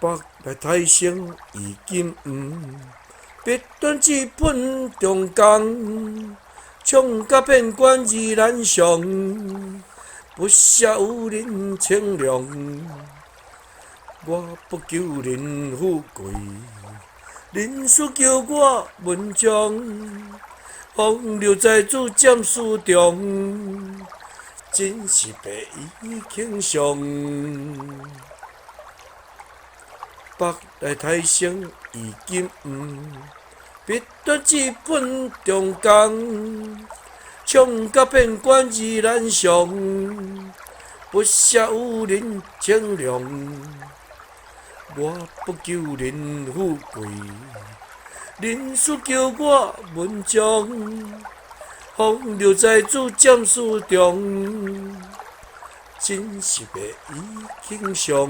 北来台升已金黄，笔端一本中工，唱甲遍关意难上，不写有人清凉。我不求人富贵，人事求我文章。风流在主占书中，真是白衣卿相。北来台升已金黄，笔端一本中工，唱甲遍关意难上，不写有人清凉。我不求人富贵，人事求我文章。风流在主占书中，真是白衣卿相。